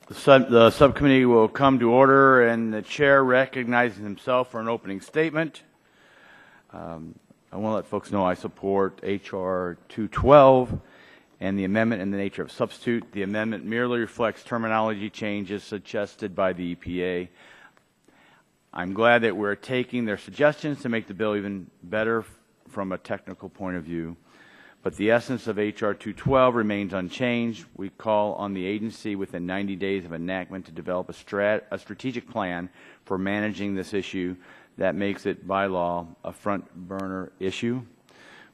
The subcommittee will come to order, and the chair recognizes himself for an opening statement. I want to let folks know I support H.R. 212 and the amendment in the nature of substitute. The amendment merely reflects terminology changes suggested by the EPA. I'm glad that we're taking their suggestions to make the bill even better from a technical point of view. But the essence of H.R. 212 remains unchanged. We call on the agency within 90 days of enactment to develop a strategic plan for managing this issue that makes it, by law, a front-burner issue.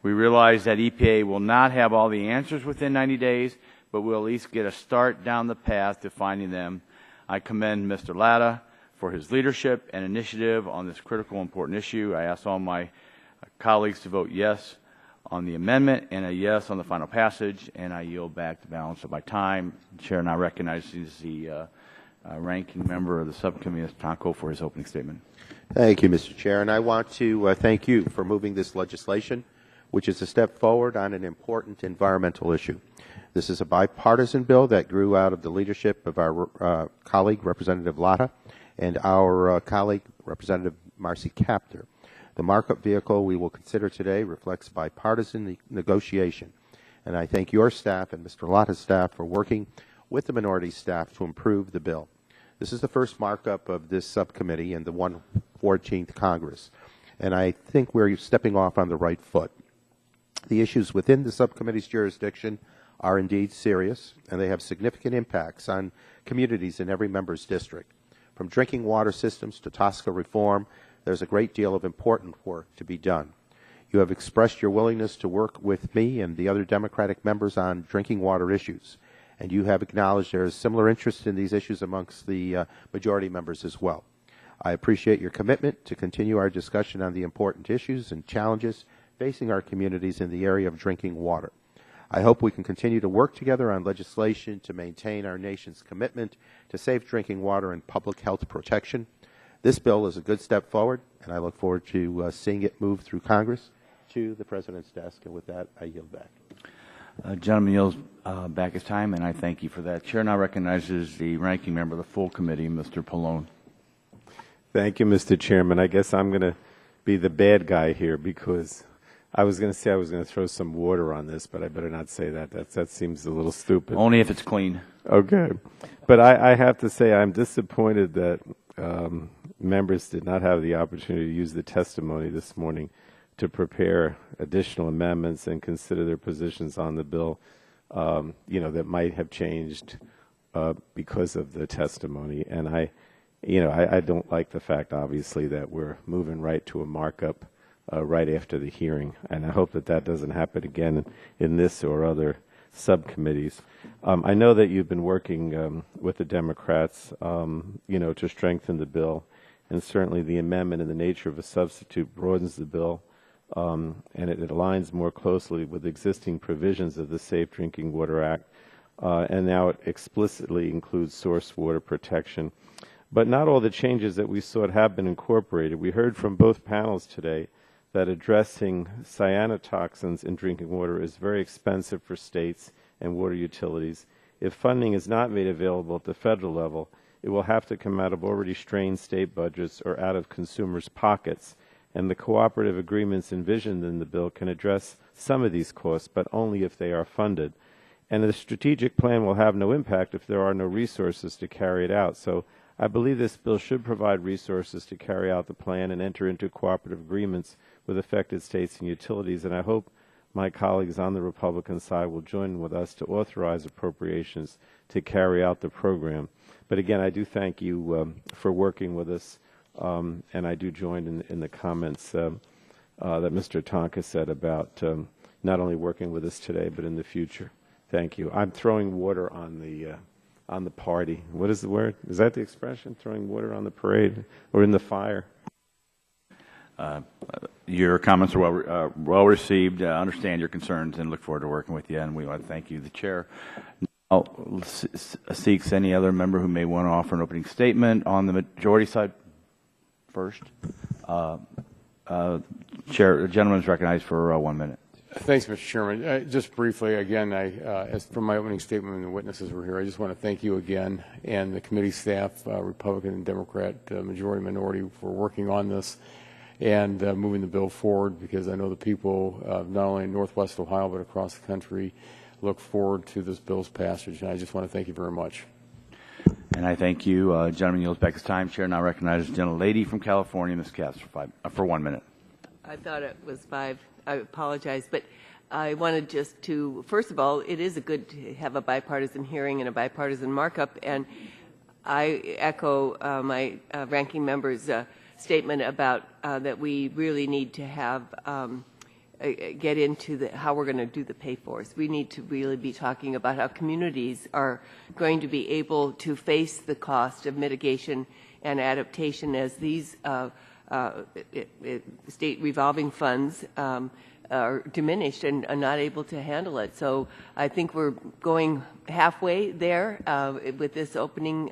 We realize that EPA will not have all the answers within 90 days, but we'll at least get a start down the path to finding them. I commend Mr. Latta for his leadership and initiative on this critical, important issue. I ask all my colleagues to vote yes on the amendment and a yes on the final passage, and I yield back the balance of my time. The Chair now recognizes the ranking member of the subcommittee, Mr. Tonko, for his opening statement. Thank you, Mr. Chair, and I want to thank you for moving this legislation, which is a step forward on an important environmental issue. This is a bipartisan bill that grew out of the leadership of our colleague, Representative Latta, and our colleague, Representative Marcy Kaptur. The markup vehicle we will consider today reflects bipartisan negotiation, and I thank your staff and Mr. Latta's staff for working with the minority staff to improve the bill. This is the first markup of this subcommittee in the 114th Congress, and I think we're stepping off on the right foot. The issues within the subcommittee's jurisdiction are indeed serious, and they have significant impacts on communities in every member's district. From drinking water systems to TSCA reform, there's a great deal of important work to be done. You have expressed your willingness to work with me and the other Democratic members on drinking water issues, and you have acknowledged there is similar interest in these issues amongst the majority members as well. I appreciate your commitment to continue our discussion on the important issues and challenges facing our communities in the area of drinking water. I hope we can continue to work together on legislation to maintain our nation's commitment to safe drinking water and public health protection. This bill is a good step forward, and I look forward to seeing it move through Congress to the President's desk. And with that, I yield back. Gentleman yields back his time, and I thank you for that. Chair now recognizes the ranking member of the full committee, Mr. Pallone. Thank you, Mr. Chairman. I guess I'm going to be the bad guy here because I was going to say I was going to throw some water on this, but I better not say that. That seems a little stupid. Only if it's clean. Okay. But I have to say I'm disappointed that members did not have the opportunity to use the testimony this morning to prepare additional amendments and consider their positions on the bill, that might have changed because of the testimony. And I don't like the fact, obviously, that we're moving right to a markup right after the hearing, and I hope that doesn't happen again in this or other subcommittees. I know that you've been working with the Democrats, to strengthen the bill, and certainly the amendment in the nature of a substitute broadens the bill, and it aligns more closely with existing provisions of the Safe Drinking Water Act, and now it explicitly includes source water protection. But not all the changes that we sought have been incorporated. We heard from both panels today that addressing cyanotoxins in drinking water is very expensive for states and water utilities. If funding is not made available at the federal level, it will have to come out of already strained state budgets or out of consumers' pockets. And the cooperative agreements envisioned in the bill can address some of these costs, but only if they are funded. And the strategic plan will have no impact if there are no resources to carry it out. So I believe this bill should provide resources to carry out the plan and enter into cooperative agreements with affected states and utilities, and I hope my colleagues on the Republican side will join with us to authorize appropriations to carry out the program. But again, I do thank you for working with us, and I do join in the comments that Mr. Tonka said about not only working with us today, but in the future. Thank you. I'm throwing water on the party. What is the word? Is that the expression? Throwing water on the parade or in the fire? Your comments are well received. Understand your concerns and look forward to working with you. And we want to thank you. The chair now seeks any other member who may want to offer an opening statement on the majority side first. Chair, the gentleman is recognized for 1 minute. Thanks, Mr. Chairman. Just briefly, again, as from my opening statement when the witnesses were here, I just want to thank you again and the committee staff, Republican and Democrat, majority, minority, for working on this and moving the bill forward, because I know the people, not only in Northwest Ohio but across the country, look forward to this bill's passage. And I just want to thank you very much. And I thank you. Gentleman yields back his time. Chair now recognizes the gentlelady from California, Ms. Katz, for 1 minute. I thought it was 5. I apologize, but I wanted just to, first of all, it is good to have a bipartisan hearing and a bipartisan markup, and I echo my ranking member's statement about that we really need to have get into how we're going to do the pay-fors. We need to really be talking about how communities are going to be able to face the cost of mitigation and adaptation as these state revolving funds are diminished and are not able to handle it. So I think we're going halfway there with this opening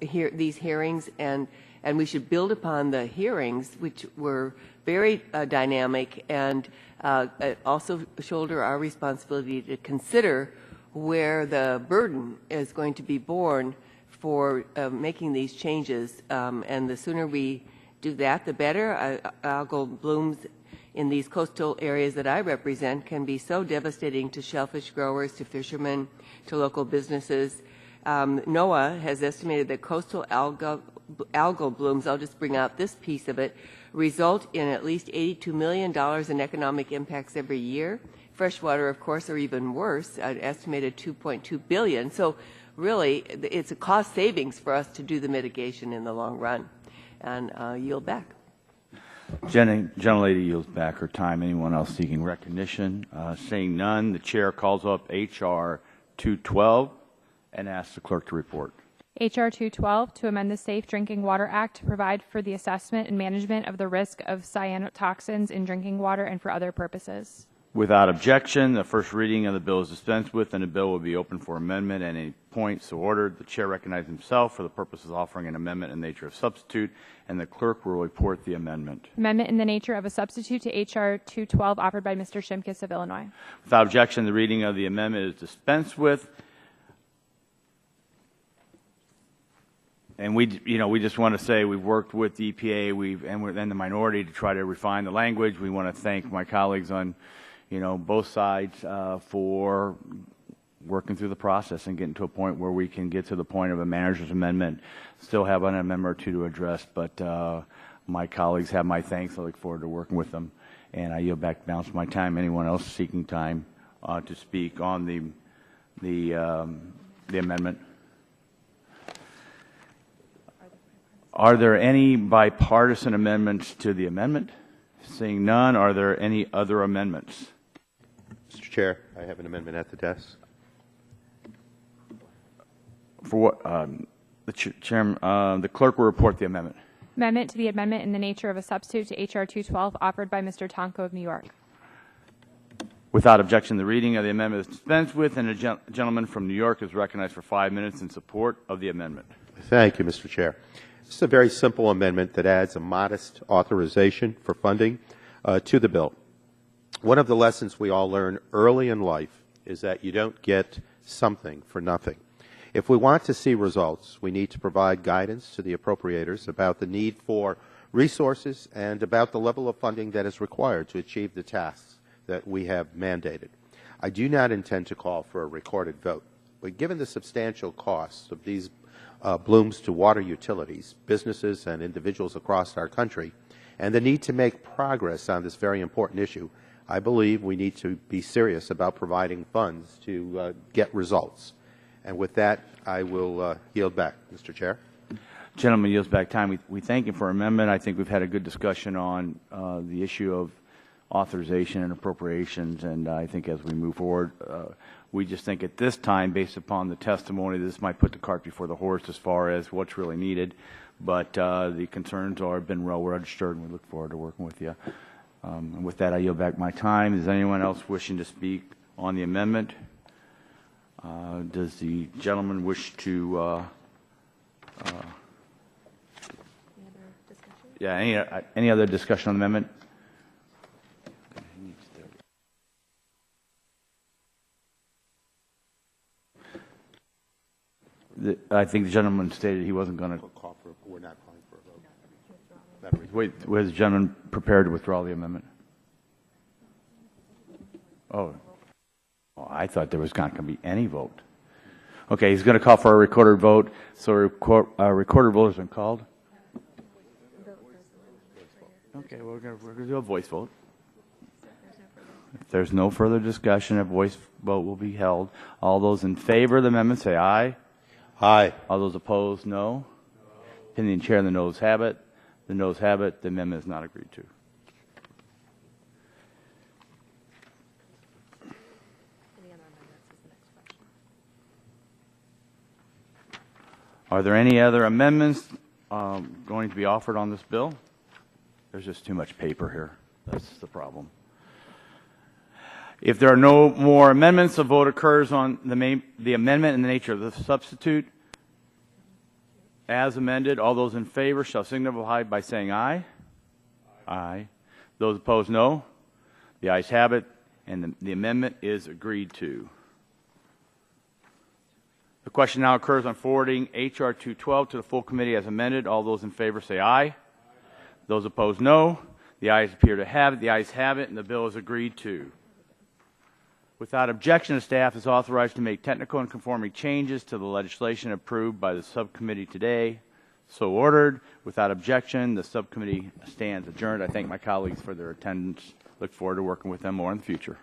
these hearings, and we should build upon the hearings, which were very dynamic, and also shoulder our responsibility to consider where the burden is going to be borne for making these changes. And the sooner we do that, the better. Algal blooms in these coastal areas that I represent can be so devastating to shellfish growers, to fishermen, to local businesses. NOAA has estimated that coastal algal blooms, I'll just bring out this piece of it, result in at least $82 million in economic impacts every year. Freshwater, of course, are even worse, an estimated $2.2 billion. So really, it's a cost savings for us to do the mitigation in the long run. And yield back. Gentlelady yields back her time. Anyone else seeking recognition? Seeing none, the chair calls up H.R. 212 and asks the clerk to report. H.R. 212 to amend the Safe Drinking Water Act to provide for the assessment and management of the risk of cyanotoxins in drinking water and for other purposes. Without objection, the first reading of the bill is dispensed with, and the bill will be open for amendment at any point so ordered. The chair recognizes himself for the purpose of offering an amendment in the nature of substitute, and the clerk will report the amendment. Amendment in the nature of a substitute to H.R. 212 offered by Mr. Shimkus of Illinois. Without objection, the reading of the amendment is dispensed with. And we just want to say we've worked with the EPA, and we're in the minority to try to refine the language. We want to thank my colleagues on both sides for working through the process and getting to a point where we can get to the point of a manager's amendment. Still have an amendment or two to address, but my colleagues have my thanks. I look forward to working with them. And I yield back the balance of my time. Anyone else seeking time to speak on the amendment? Are there any bipartisan amendments to the amendment? Seeing none, are there any other amendments? Mr. Chair, I have an amendment at the desk. For what? The clerk will report the amendment. Amendment to the amendment in the nature of a substitute to H.R. 212 offered by Mr. Tonko of New York. Without objection, the reading of the amendment is dispensed with, and a gentleman from New York is recognized for 5 minutes in support of the amendment. Thank you, Mr. Chair. This is a very simple amendment that adds a modest authorization for funding to the bill. One of the lessons we all learn early in life is that you don't get something for nothing. If we want to see results, we need to provide guidance to the appropriators about the need for resources and about the level of funding that is required to achieve the tasks that we have mandated. I do not intend to call for a recorded vote, but given the substantial costs of these blooms to water utilities, businesses, and individuals across our country, and the need to make progress on this very important issue, I believe we need to be serious about providing funds to get results. And with that, I will yield back, Mr. Chair. Gentleman yields back time. We thank him for amendment. I think we've had a good discussion on the issue of authorization and appropriations, and I think as we move forward, we just think at this time, based upon the testimony, this might put the cart before the horse as far as what's really needed. But the concerns have been well registered, and we look forward to working with you. And with that, I yield back my time. Is anyone else wishing to speak on the amendment? Does the gentleman wish to? Any other discussion on the amendment? I think the gentleman stated he wasn't going to. We're not calling for a vote. Wait, was the gentleman prepared to withdraw the amendment? Oh, I thought there was not going to be any vote. Okay, he's going to call for a recorded vote. So a recorded vote has been called. Okay, we're going to do a voice vote. If there's no further discussion, a voice vote will be held. All those in favor of the amendment say aye. Aye. All those opposed, no. Opinion chair, the noes have it. The noes have it. The amendment is not agreed to. Are there any other amendments going to be offered on this bill? There's just too much paper here. That's the problem. If there are no more amendments, a vote occurs on the amendment in the nature of the substitute. As amended, all those in favor shall signify by saying aye. Aye. Those opposed, no. The ayes have it, and the amendment is agreed to. The question now occurs on forwarding H.R. 212 to the full committee as amended. All those in favor say aye. Those opposed, no. The ayes appear to have it. The ayes have it, and the bill is agreed to. Without objection, the staff is authorized to make technical and conforming changes to the legislation approved by the subcommittee today. So ordered. Without objection, the subcommittee stands adjourned. I thank my colleagues for their attendance. Look forward to working with them more in the future.